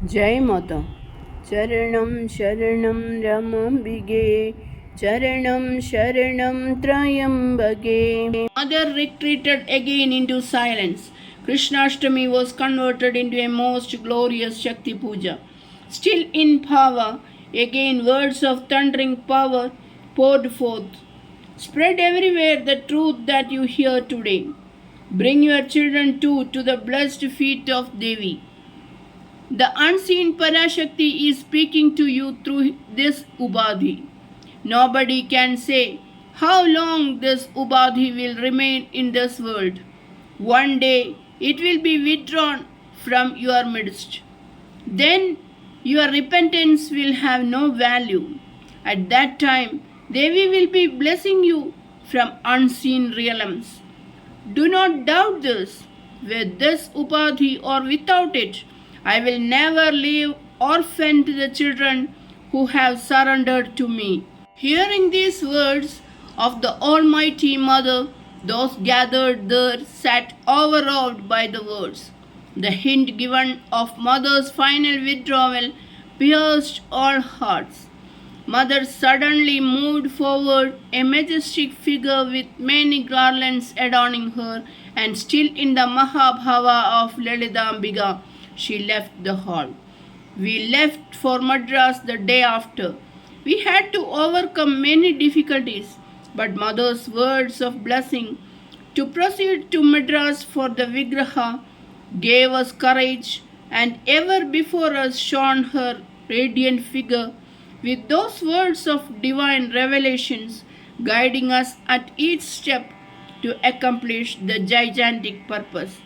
जय माता। चरणं शरणं रमाम्बिगे, चरणं शरणं त्र्यम्बके. Mother retreated again into silence. Krishnashtami was converted into a most glorious Shakti Puja. Still in power, again words of thundering power poured forth. Spread everywhere the truth that you hear today. Bring your children too to the blessed feet of Devi. The unseen Parashakti is speaking to you through this Ubadhi. Nobody can say how long this Ubadhi will remain in this world. One day it will be withdrawn from your midst. Then your repentance will have no value. At that time, Devi will be blessing you from unseen realms. Do not doubt this. With this Upadhi or without it, I will never leave orphaned the children who have surrendered to me. Hearing these words of the Almighty Mother, those gathered there sat overawed by the words. The hint given of Mother's final withdrawal pierced all hearts. Mother suddenly moved forward, a majestic figure with many garlands adorning her, and still in the Mahabhava of Lalitambika, she left the hall. We left for Madras the day after. We had to overcome many difficulties, but Mother's words of blessing to proceed to Madras for the Vigraha gave us courage, and ever before us shone her radiant figure with those words of divine revelations guiding us at each step to accomplish the gigantic purpose.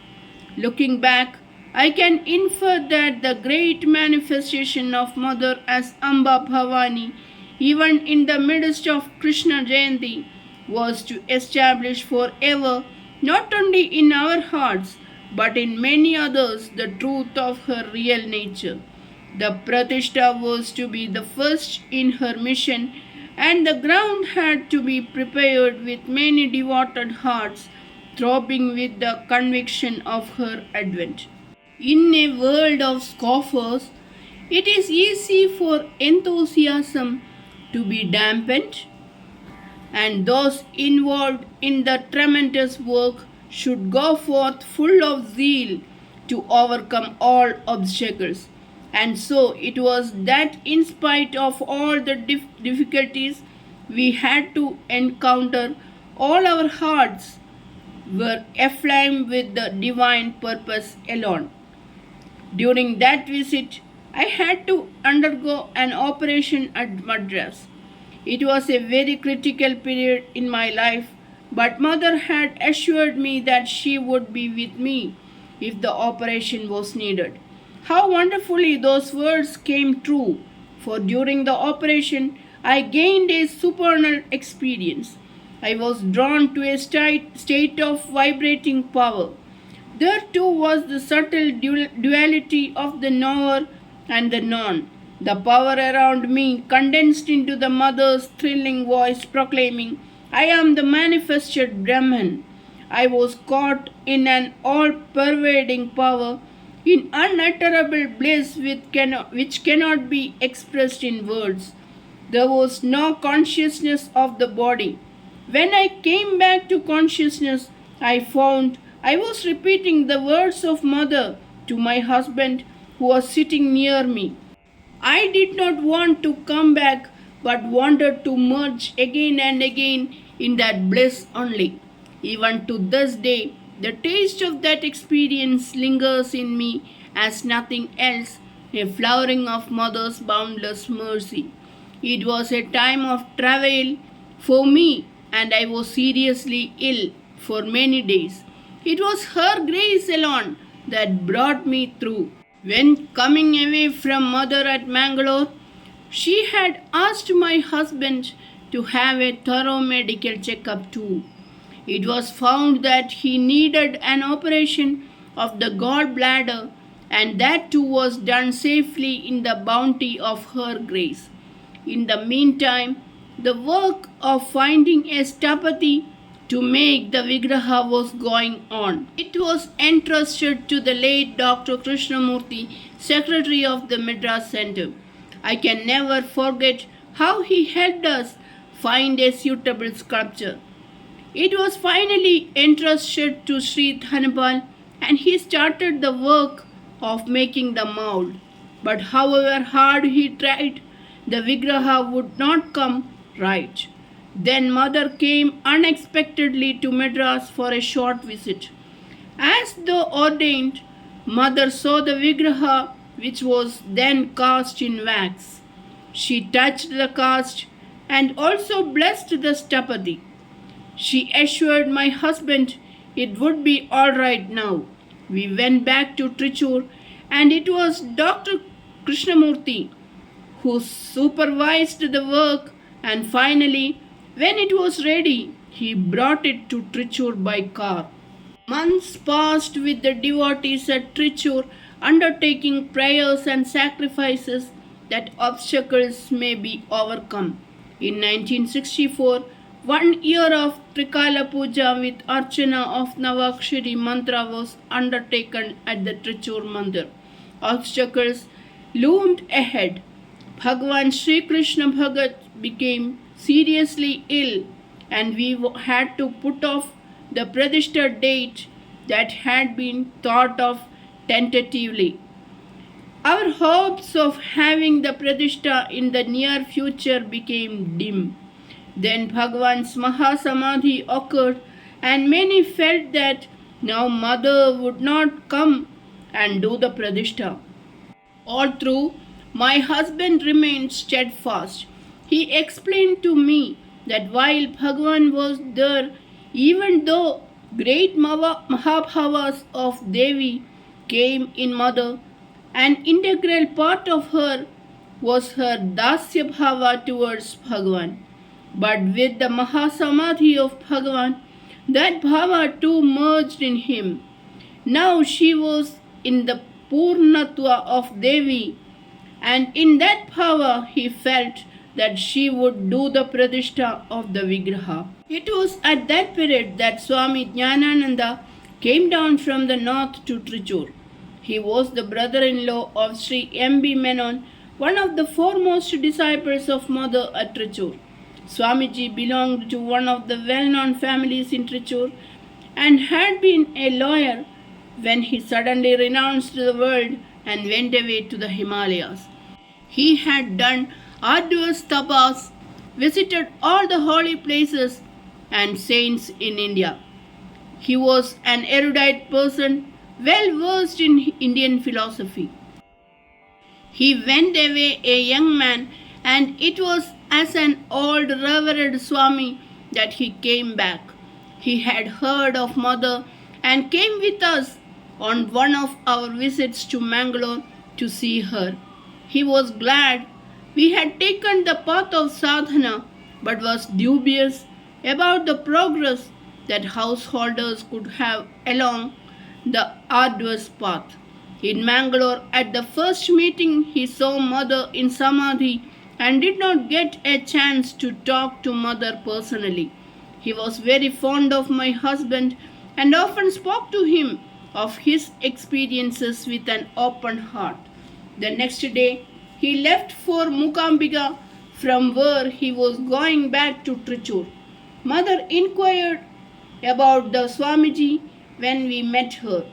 Looking back, I can infer that the great manifestation of Mother as Amba Bhavani, even in the midst of Krishna Jayanti, was to establish forever, not only in our hearts, but in many others, the truth of her real nature. The Pratishtha was to be the first in her mission, and the ground had to be prepared with many devoted hearts throbbing with the conviction of her advent. In a world of scoffers, it is easy for enthusiasm to be dampened, and those involved in the tremendous work should go forth full of zeal to overcome all obstacles. And so it was that, in spite of all the difficulties we had to encounter, all our hearts were aflame with the divine purpose alone. During that visit, I had to undergo an operation at Madras. It was a very critical period in my life, but Mother had assured me that she would be with me if the operation was needed. How wonderfully those words came true, for during the operation I gained a supernal experience. I was drawn to a state of vibrating power. There too was the subtle duality of the knower and the known. The power around me condensed into the Mother's thrilling voice proclaiming, I am the manifested Brahman. I was caught in an all-pervading power, in unutterable bliss which cannot be expressed in words. There was no consciousness of the body. When I came back to consciousness, I found I was repeating the words of Mother to my husband who was sitting near me. I did not want to come back but wanted to merge again and again in that bliss only. Even to this day, the taste of that experience lingers in me as nothing else, a flowering of Mother's boundless mercy. It was a time of travail for me, and I was seriously ill for many days. It was her grace alone that brought me through. When coming away from Mother at Mangalore, she had asked my husband to have a thorough medical checkup too. It was found that he needed an operation of the gallbladder, and that too was done safely in the bounty of her grace. In the meantime, the work of finding a stapati to make the Vigraha was going on. It was entrusted to the late Dr. Krishnamurti, Secretary of the Madras Center. I can never forget how he helped us find a suitable sculpture. It was finally entrusted to Sri Dhanapal and he started the work of making the mould. But however hard he tried, the Vigraha would not come right. Then mother came unexpectedly to Madras for a short visit. As though ordained, mother saw the Vigraha which was then cast in wax. She touched the cast and also blessed the stapadi. She assured my husband it would be all right now. We went back to Trichur and it was Dr. Krishnamurti who supervised the work, and finally, when it was ready, he brought it to Trichur by car. Months passed with the devotees at Trichur undertaking prayers and sacrifices that obstacles may be overcome. In 1964, 1 year of Trikala Puja with Archana of Navakshari mantra was undertaken at the Trichur Mandir. Obstacles loomed ahead. Bhagwan Sri Krishna Bhagat became seriously ill and we had to put off the Pradishta date that had been thought of tentatively. Our hopes of having the Pradishta in the near future became dim. Then Bhagwan's Mahasamadhi occurred and many felt that now mother would not come and do the Pradishta. All through, my husband remained steadfast. He explained to me that while Bhagwan was there, even though great Mahabhavas of Devi came in mother, an integral part of her was her Dasya Bhava towards Bhagwan. But with the Mahasamadhi of Bhagwan, that Bhava too merged in him. Now she was in the Purnatva of Devi, and in that Bhava he felt that she would do the Pradishta of the Vigraha. It was at that period that Swami Jnanananda came down from the north to Trichur. He was the brother-in-law of Sri M.B. Menon, one of the foremost disciples of Mother at Trichur. Swamiji belonged to one of the well-known families in Trichur and had been a lawyer when he suddenly renounced the world and went away to the Himalayas. He had done arduous tapas, visited all the holy places and saints in India. He was an erudite person, well versed in Indian philosophy. He went away a young man, and it was as an old revered Swami that he came back. He had heard of Mother and came with us on one of our visits to Mangalore to see her. He was glad we had taken the path of sadhana, but was dubious about the progress that householders could have along the arduous path. In Mangalore, at the first meeting, he saw Mother in Samadhi and did not get a chance to talk to Mother personally. He was very fond of my husband and often spoke to him of his experiences with an open heart. The next day, he left for Mukambika, from where he was going back to Trichur. Mother inquired about the Swamiji when we met her.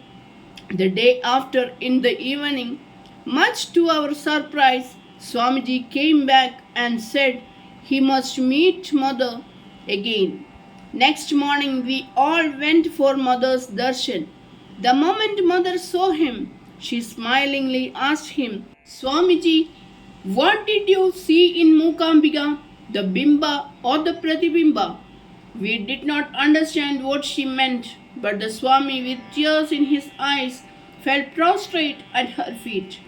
The day after, in the evening, much to our surprise, Swamiji came back and said he must meet Mother again. Next morning, we all went for Mother's darshan. The moment Mother saw him, she smilingly asked him, "Swamiji, what did you see in Mukambika, the Bimba or the Pratibimba?" We did not understand what she meant, but the Swami, with tears in his eyes, fell prostrate at her feet.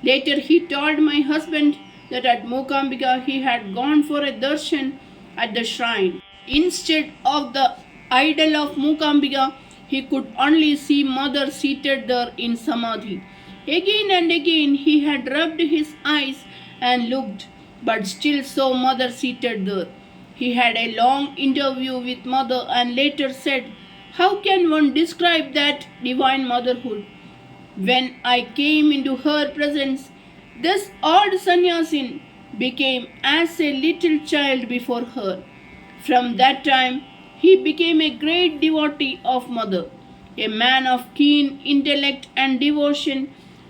Later he told my husband that at Mukambika he had gone for a darshan at the shrine. Instead of the idol of Mukambika, he could only see Mother seated there in Samadhi. Again and again he had rubbed his eyes and looked, but still saw Mother seated there. He had a long interview with Mother and later said, "How can one describe that divine motherhood? When I came into her presence, this old sannyasin became as a little child before her. From that time, he became a great devotee of Mother, a man of keen intellect and devotion.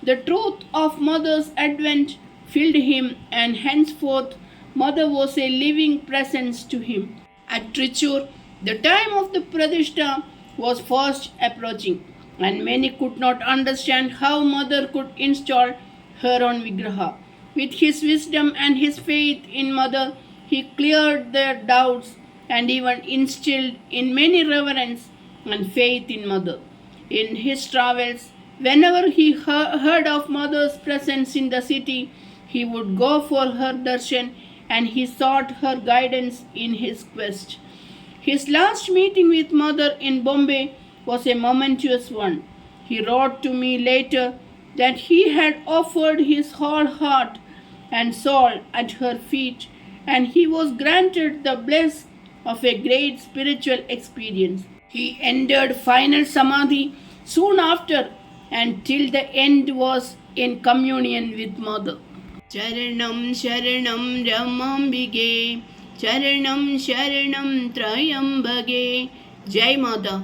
The truth of Mother's advent filled him, and henceforth Mother was a living presence to him. At Trichur, the time of the Pradishta was fast approaching, and many could not understand how Mother could install her own Vigraha. With his wisdom and his faith in Mother, he cleared their doubts and even instilled in many reverence and faith in Mother. In his travels, whenever he heard of Mother's presence in the city, he would go for her darshan, and he sought her guidance in his quest. His last meeting with Mother in Bombay was a momentous one. He wrote to me later that he had offered his whole heart and soul at her feet, and he was granted the bliss of a great spiritual experience. He entered final samadhi soon after, and till the end was in communion with Mother. Charanam Sharanam Ramambige, Charanam Sharanam Trayambage. Jai Mother.